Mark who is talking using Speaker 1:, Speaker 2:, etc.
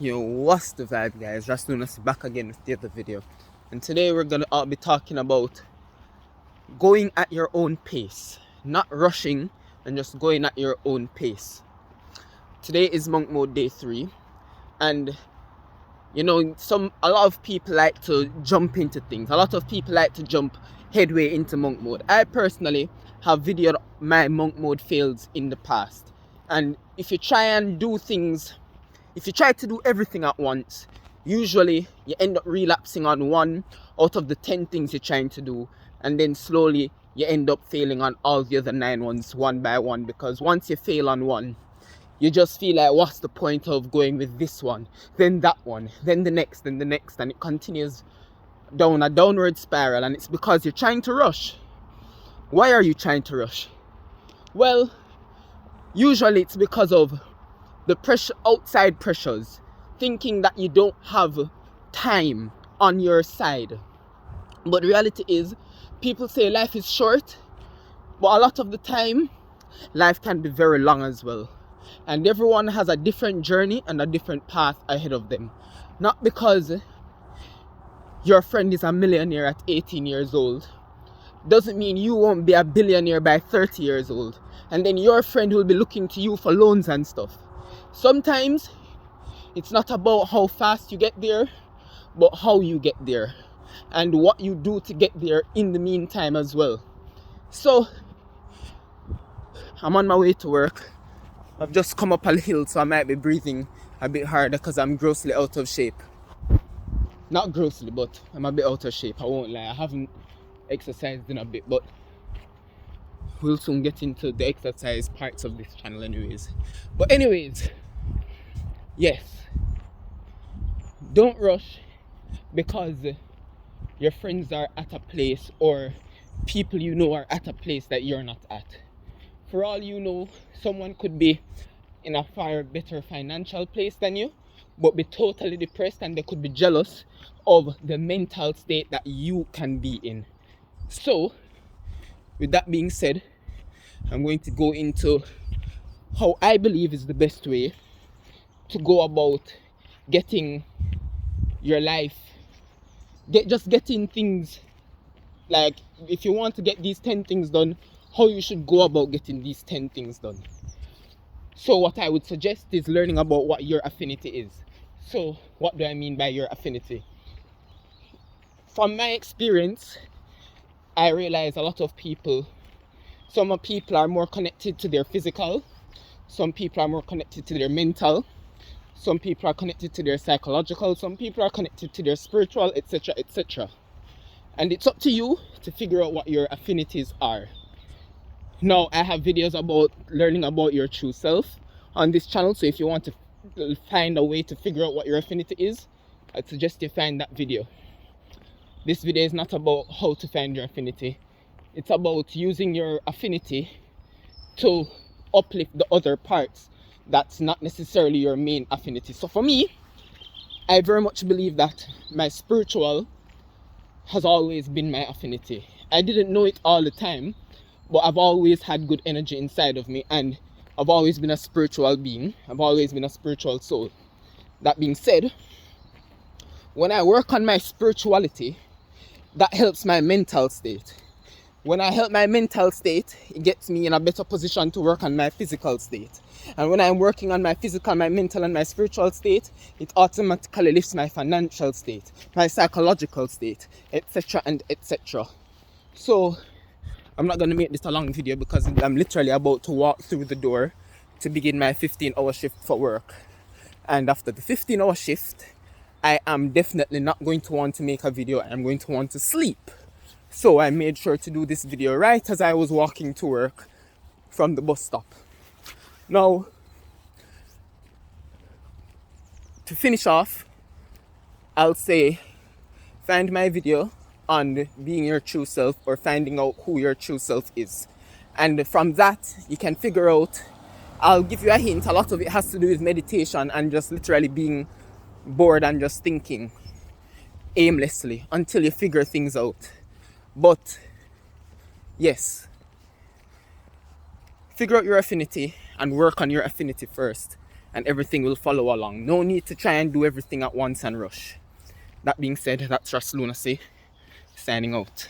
Speaker 1: Yo, what's the vibe, guys? RasLunacy back again with the other video. And today we're gonna be talking about going at your own pace, not rushing and just going at your own pace. Today is monk mode day 3, and you know, a lot of people like to jump into things. A lot of people like to jump headway into monk mode. I personally have videoed my monk mode fails in the past, and if you try to do everything at once, usually you end up relapsing on one out of the 10 things you're trying to do, and then slowly you end up failing on all the other 9 ones one by one, because once you fail on one, you just feel like, what's the point of going with this one, then that one, then the next, and it continues down a downward spiral, and it's because you're trying to rush. Why are you trying to rush? Well, usually it's because of the pressure, outside pressures, thinking that you don't have time on your side. But the reality is, people say life is short, but a lot of the time life can be very long as well, and everyone has a different journey and a different path ahead of them. Not because your friend is a millionaire at 18 years old doesn't mean you won't be a billionaire by 30 years old, and then your friend will be looking to you for loans and stuff. Sometimes it's not about how fast you get there, but how you get there and what you do to get there in the meantime as well. So I'm on my way to work. I've just come up a hill, so I might be breathing a bit harder because I'm grossly out of shape. Not grossly, but I'm a bit out of shape, I won't lie. I haven't exercised in a bit, but we'll soon get into the exercise parts of this channel anyways. But anyways, yes, don't rush because your friends are at a place, or people you know are at a place that you're not at. For all you know, someone could be in a far better financial place than you, but be totally depressed, and they could be jealous of the mental state that you can be in. So, with that being said, I'm going to go into how I believe is the best way to go about getting your life, getting things, like if you want to get these 10 things done, how you should go about getting these 10 things done. So what I would suggest is learning about what your affinity is. So what do I mean by your affinity? From my experience, I realize a lot of people, some people are more connected to their physical, some people are more connected to their mental, some people are connected to their psychological, some people are connected to their spiritual, etc., etc. And it's up to you to figure out what your affinities are. Now, I have videos about learning about your true self on this channel, so if you want to find a way to figure out what your affinity is, I'd suggest you find that video. This video is not about how to find your affinity. It's about using your affinity to uplift the other parts that's not necessarily your main affinity. So for me, I very much believe that my spiritual has always been my affinity. I didn't know it all the time, but I've always had good energy inside of me, and I've always been a spiritual being. I've always been a spiritual soul. That being said, when I work on my spirituality, that helps my mental state. When I help my mental state, it gets me in a better position to work on my physical state. And when I'm working on my physical, my mental, and my spiritual state, it automatically lifts my financial state, my psychological state, etc. and etc. So, I'm not going to make this a long video because I'm literally about to walk through the door to begin my 15-hour shift for work. And after the 15-hour shift, I am definitely not going to want to make a video. I'm going to want to sleep. So I made sure to do this video right as I was walking to work from the bus stop. Now, to finish off, I'll say find my video on being your true self, or finding out who your true self is. And from that, you can figure out, I'll give you a hint, a lot of it has to do with meditation and just literally being bored and just thinking aimlessly until you figure things out. But yes, figure out your affinity and work on your affinity first, and everything will follow along. No need to try and do everything at once and rush. That being said, that's RasLunacy signing out.